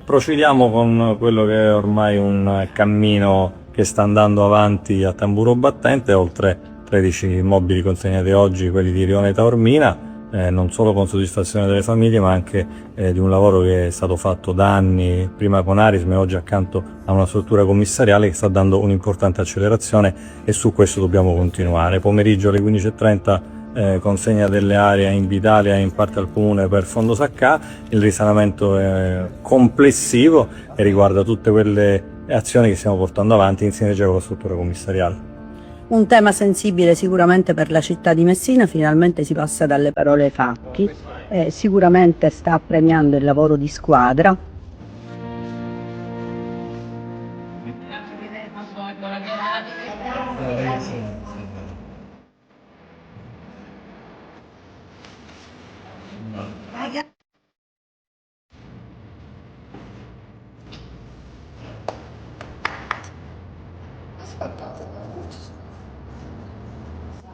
Procediamo con quello che è ormai un cammino che sta andando avanti a tamburo battente, oltre 13 immobili consegnati oggi, quelli di Rione Taormina, non solo con soddisfazione delle famiglie, ma anche di un lavoro che è stato fatto da anni, prima con Arism e oggi accanto a una struttura commissariale che sta dando un'importante accelerazione, e su questo dobbiamo continuare. Pomeriggio alle 15:30 consegna delle aree in Italia e in parte al comune per Fondo Saccà. Il risanamento è complessivo e riguarda tutte quelle azioni che stiamo portando avanti in sinergia con la struttura commissariale. Un tema sensibile sicuramente per la città di Messina, finalmente si passa dalle parole ai fatti, sicuramente sta premiando il lavoro di squadra.